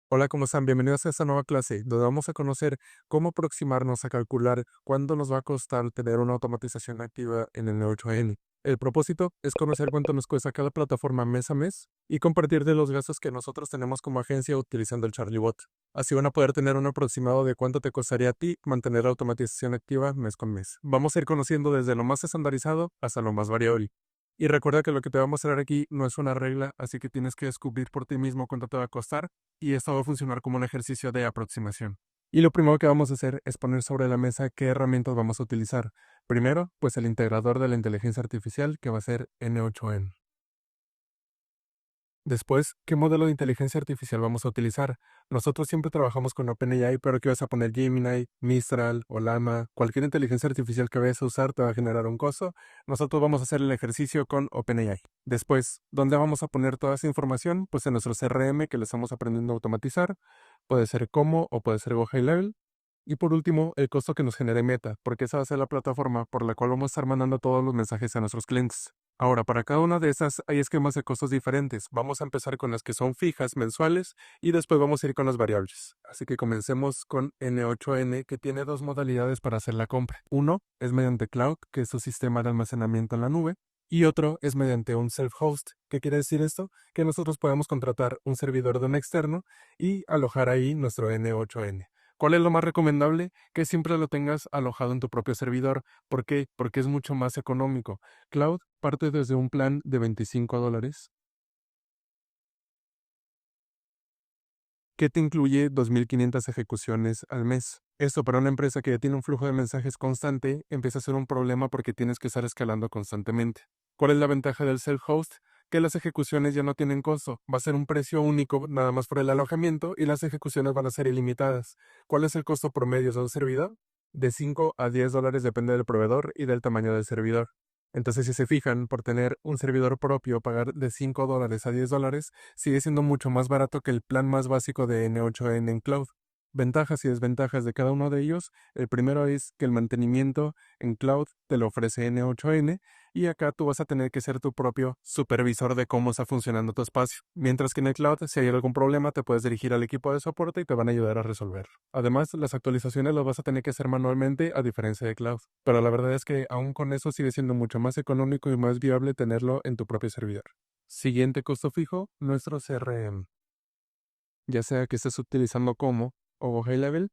Hola, ¿cómo están? Bienvenidos a esta nueva clase, donde vamos a conocer cómo aproximarnos a calcular cuánto nos va a costar tener una automatización activa en el Neo8n. El propósito es conocer cuánto nos cuesta cada plataforma mes a mes y compartir de los gastos que nosotros tenemos como agencia utilizando el CharlieBot. Así van a poder tener un aproximado de cuánto te costaría a ti mantener la automatización activa mes con mes. Vamos a ir conociendo desde lo más estandarizado hasta lo más variable. Y recuerda que lo que te va a mostrar aquí no es una regla, así que tienes que descubrir por ti mismo cuánto te va a costar y esto va a funcionar como un ejercicio de aproximación. Y lo primero que vamos a hacer es poner sobre la mesa qué herramientas vamos a utilizar. Primero, pues el integrador de la inteligencia artificial que va a ser N8N. Después, ¿qué modelo de inteligencia artificial vamos a utilizar? Nosotros siempre trabajamos con OpenAI, pero aquí vas a poner Gemini, Mistral o Llama. Cualquier inteligencia artificial que vayas a usar te va a generar un costo. Nosotros vamos a hacer el ejercicio con OpenAI. Después, ¿dónde vamos a poner toda esa información? Pues en nuestro CRM que le estamos aprendiendo a automatizar. Puede ser Como o puede ser Go High Level. Y por último, el costo que nos genere Meta, porque esa va a ser la plataforma por la cual vamos a estar mandando todos los mensajes a nuestros clientes. Ahora, para cada una de esas hay esquemas de costos diferentes. Vamos a empezar con las que son fijas mensuales y después vamos a ir con las variables. Así que comencemos con N8N, que tiene dos modalidades para hacer la compra. Uno es mediante cloud, que es su sistema de almacenamiento en la nube. Y otro es mediante un self-host. ¿Qué quiere decir esto? Que nosotros podemos contratar un servidor de un externo y alojar ahí nuestro N8N. ¿Cuál es lo más recomendable? Que siempre lo tengas alojado en tu propio servidor. ¿Por qué? Porque es mucho más económico. Cloud parte desde un plan de $25 que te incluye 2.500 ejecuciones al mes. Esto para una empresa que ya tiene un flujo de mensajes constante empieza a ser un problema porque tienes que estar escalando constantemente. ¿Cuál es la ventaja del self-host? Que las ejecuciones ya no tienen costo. Va a ser un precio único nada más por el alojamiento y las ejecuciones van a ser ilimitadas. ¿Cuál es el costo promedio de un servidor? De $5 a $10 depende del proveedor y del tamaño del servidor. Entonces, si se fijan, por tener un servidor propio, pagar de $5 a $10 sigue siendo mucho más barato que el plan más básico de N8N en cloud. Ventajas y desventajas de cada uno de ellos. El primero es que el mantenimiento en cloud te lo ofrece N8N y acá tú vas a tener que ser tu propio supervisor de cómo está funcionando tu espacio. Mientras que en el cloud, si hay algún problema, te puedes dirigir al equipo de soporte y te van a ayudar a resolverlo. Además, las actualizaciones las vas a tener que hacer manualmente a diferencia de cloud. Pero la verdad es que aún con eso sigue siendo mucho más económico y más viable tenerlo en tu propio servidor. Siguiente costo fijo, nuestro CRM. Ya sea que estés utilizando Como o High Level,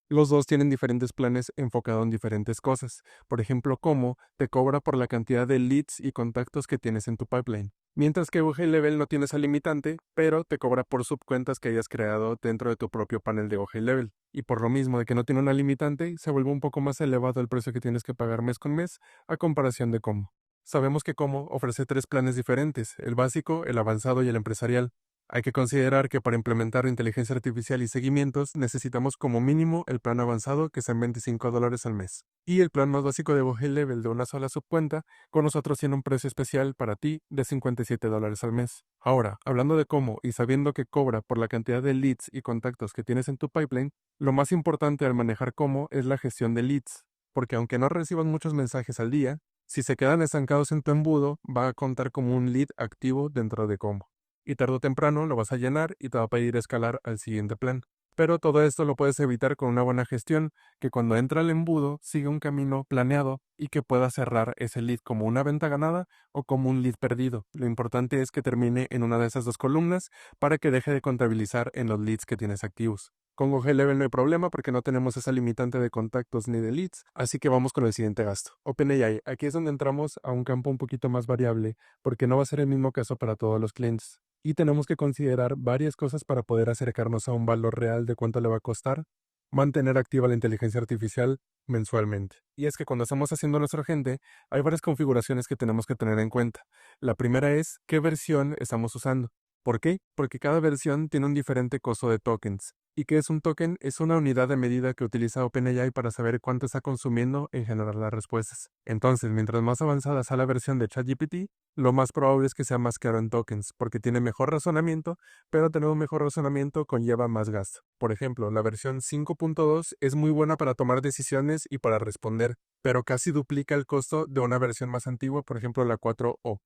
los dos tienen diferentes planes enfocados en diferentes cosas. Por ejemplo, Como te cobra por la cantidad de leads y contactos que tienes en tu pipeline. Mientras que High Level no tiene esa limitante, pero te cobra por subcuentas que hayas creado dentro de tu propio panel de High Level. Y por lo mismo de que no tiene una limitante, se vuelve un poco más elevado el precio que tienes que pagar mes con mes a comparación de Como. Sabemos que Como ofrece tres planes diferentes, el básico, el avanzado y el empresarial. Hay que considerar que para implementar inteligencia artificial y seguimientos necesitamos como mínimo el plan avanzado que está en $25 al mes. Y el plan más básico de High Level de una sola subcuenta, con nosotros tiene un precio especial para ti de $57 al mes. Ahora, hablando de cómo y sabiendo que cobra por la cantidad de leads y contactos que tienes en tu pipeline, lo más importante al manejar cómo es la gestión de leads. Porque aunque no recibas muchos mensajes al día, si se quedan estancados en tu embudo, va a contar como un lead activo dentro de cómo y tarde o temprano lo vas a llenar y te va a pedir escalar al siguiente plan. Pero todo esto lo puedes evitar con una buena gestión, que cuando entra al embudo siga un camino planeado y que pueda cerrar ese lead como una venta ganada o como un lead perdido. Lo importante es que termine en una de esas dos columnas para que deje de contabilizar en los leads que tienes activos. Con Level no hay problema porque no tenemos esa limitante de contactos ni de leads, así que vamos con el siguiente gasto. OpenAI, aquí es donde entramos a un campo un poquito más variable porque no va a ser el mismo caso para todos los clientes y tenemos que considerar varias cosas para poder acercarnos a un valor real de cuánto le va a costar mantener activa la inteligencia artificial mensualmente. Y es que cuando estamos haciendo nuestro agente, hay varias configuraciones que tenemos que tener en cuenta. La primera es qué versión estamos usando. ¿Por qué? Porque cada versión tiene un diferente costo de tokens. ¿Y qué es un token? Es una unidad de medida que utiliza OpenAI para saber cuánto está consumiendo en generar las respuestas. Entonces, mientras más avanzada sea la versión de ChatGPT, lo más probable es que sea más caro en tokens, porque tiene mejor razonamiento, pero tener un mejor razonamiento conlleva más gasto. Por ejemplo, la versión 5.2 es muy buena para tomar decisiones y para responder, pero casi duplica el costo de una versión más antigua, por ejemplo la 4O,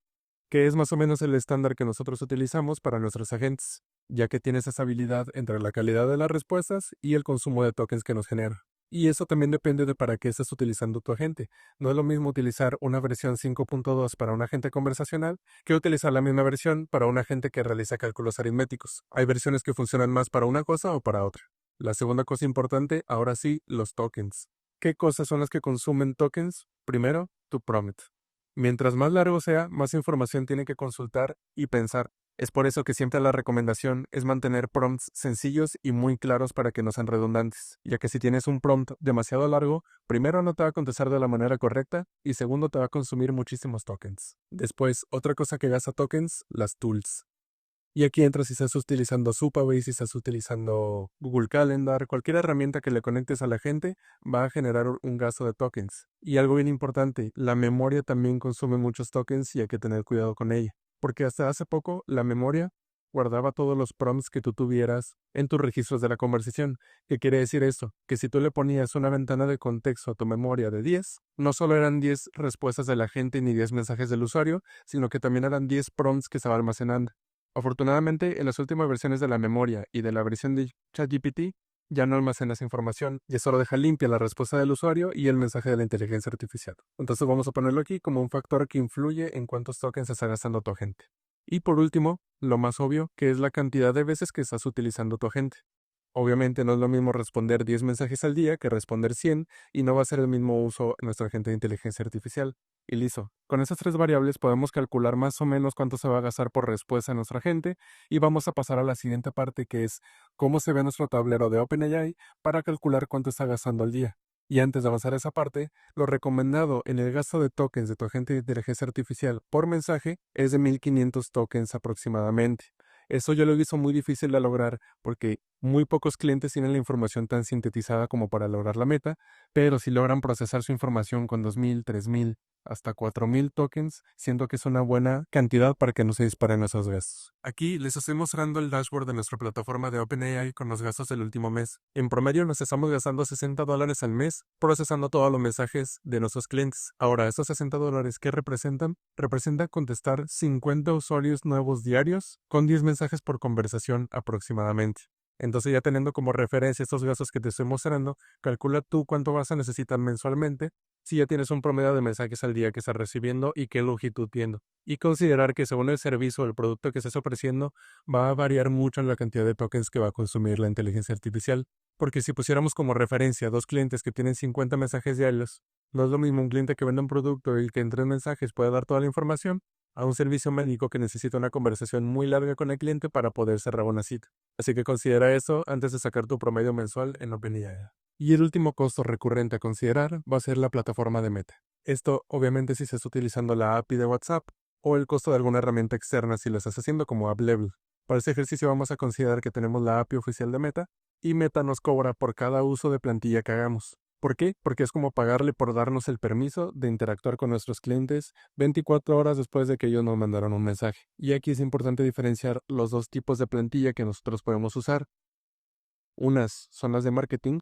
que es más o menos el estándar que nosotros utilizamos para nuestros agentes. ya que tienes esa habilidad entre la calidad de las respuestas y el consumo de tokens que nos genera. Y eso también depende de para qué estás utilizando tu agente. No es lo mismo utilizar una versión 5.2 para un agente conversacional que utilizar la misma versión para un agente que realiza cálculos aritméticos. Hay versiones que funcionan más para una cosa o para otra. La segunda cosa importante, ahora sí, los tokens. ¿Qué cosas son las que consumen tokens? Primero, tu prompt. Mientras más largo sea, más información tiene que consultar y pensar. Es por eso que siempre la recomendación es mantener prompts sencillos y muy claros para que no sean redundantes, ya que si tienes un prompt demasiado largo, primero no te va a contestar de la manera correcta y segundo te va a consumir muchísimos tokens. Después, otra cosa que gasta tokens, las tools. Y aquí entra si estás utilizando Supabase, si estás utilizando Google Calendar, cualquier herramienta que le conectes a la gente va a generar un gasto de tokens. Y algo bien importante, la memoria también consume muchos tokens y hay que tener cuidado con ella. Porque hasta hace poco la memoria guardaba todos los prompts que tú tuvieras en tus registros de la conversación. ¿Qué quiere decir esto? Que si tú le ponías una ventana de contexto a tu memoria de 10, no solo eran 10 respuestas de la gente ni 10 mensajes del usuario, sino que también eran 10 prompts que estaba almacenando. Afortunadamente, en las últimas versiones de la memoria y de la versión de ChatGPT ya no almacenas información, ya solo deja limpia la respuesta del usuario y el mensaje de la inteligencia artificial. Entonces vamos a ponerlo aquí como un factor que influye en cuántos tokens está gastando tu agente. Y por último, lo más obvio, que es la cantidad de veces que estás utilizando tu agente. Obviamente no es lo mismo responder 10 mensajes al día que responder 100 y no va a ser el mismo uso en nuestro agente de inteligencia artificial. Y listo. Con esas tres variables podemos calcular más o menos cuánto se va a gastar por respuesta en nuestra agente y vamos a pasar a la siguiente parte que es cómo se ve nuestro tablero de OpenAI para calcular cuánto está gastando al día. Y antes de avanzar a esa parte, lo recomendado en el gasto de tokens de tu agente de inteligencia artificial por mensaje es de 1500 tokens aproximadamente. Eso yo lo he visto muy difícil de lograr porque muy pocos clientes tienen la información tan sintetizada como para lograr la meta, pero si logran procesar su información con 2000, 3000, hasta 4000 tokens, siento que es una buena cantidad para que no se disparen esos gastos. Aquí les estoy mostrando el dashboard de nuestra plataforma de OpenAI con los gastos del último mes. En promedio nos estamos gastando $60 al mes procesando todos los mensajes de nuestros clientes. Ahora, estos $60, ¿qué representan? Representan contestar 50 usuarios nuevos diarios con 10 mensajes por conversación aproximadamente. Entonces ya teniendo como referencia estos gastos que te estoy mostrando, calcula tú cuánto vas a necesitar mensualmente si ya tienes un promedio de mensajes al día que estás recibiendo y qué longitud viendo. Y considerar que según el servicio o el producto que estés ofreciendo, va a variar mucho en la cantidad de tokens que va a consumir la inteligencia artificial. Porque si pusiéramos como referencia a dos clientes que tienen 50 mensajes diarios, no es lo mismo un cliente que vende un producto y que en 3 mensajes puede dar toda la información a un servicio médico que necesita una conversación muy larga con el cliente para poder cerrar una cita. Así que considera eso antes de sacar tu promedio mensual en OpenAI. Y el último costo recurrente a considerar va a ser la plataforma de Meta. Esto obviamente si estás utilizando la API de WhatsApp o el costo de alguna herramienta externa si lo estás haciendo como AppLevel. Para este ejercicio vamos a considerar que tenemos la API oficial de Meta y Meta nos cobra por cada uso de plantilla que hagamos. ¿Por qué? Porque es como pagarle por darnos el permiso de interactuar con nuestros clientes 24 horas después de que ellos nos mandaron un mensaje. Y aquí es importante diferenciar los dos tipos de plantilla que nosotros podemos usar. Unas son las de marketing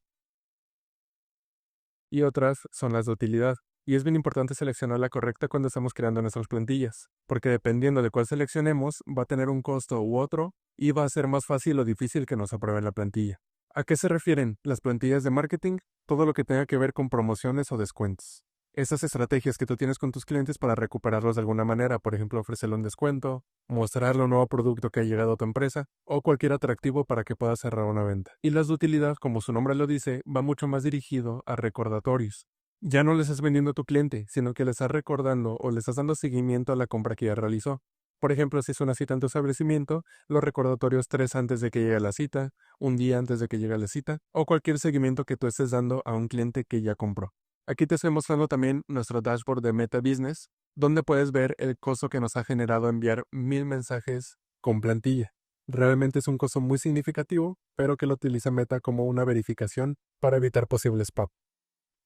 y otras son las de utilidad. Y es bien importante seleccionar la correcta cuando estamos creando nuestras plantillas, porque dependiendo de cuál seleccionemos, va a tener un costo u otro y va a ser más fácil o difícil que nos aprueben la plantilla. ¿A qué se refieren las plantillas de marketing? Todo lo que tenga que ver con promociones o descuentos. Esas estrategias que tú tienes con tus clientes para recuperarlos de alguna manera, por ejemplo, ofrecerle un descuento, mostrarle un nuevo producto que ha llegado a tu empresa o cualquier atractivo para que puedas cerrar una venta. Y las de utilidad, como su nombre lo dice, va mucho más dirigido a recordatorios. Ya no le estás vendiendo a tu cliente, sino que le estás recordando o le estás dando seguimiento a la compra que ya realizó. Por ejemplo, si es una cita en tu establecimiento, los recordatorios 3 antes de que llegue la cita, un día antes de que llegue la cita, o cualquier seguimiento que tú estés dando a un cliente que ya compró. Aquí te estoy mostrando también nuestro dashboard de Meta Business, donde puedes ver el costo que nos ha generado enviar 1000 mensajes con plantilla. Realmente es un costo muy significativo, pero que lo utiliza Meta como una verificación para evitar posibles spam.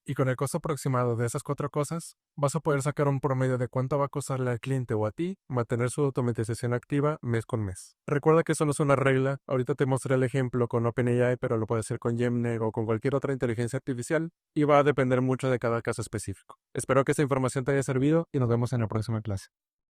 Y con el costo aproximado de esas 4 cosas, vas a poder sacar un promedio de cuánto va a costarle al cliente o a ti mantener su automatización activa mes con mes. Recuerda que eso no es una regla, ahorita te mostré el ejemplo con OpenAI, pero lo puedes hacer con Gemini o con cualquier otra inteligencia artificial y va a depender mucho de cada caso específico. Espero que esta información te haya servido y nos vemos en la próxima clase.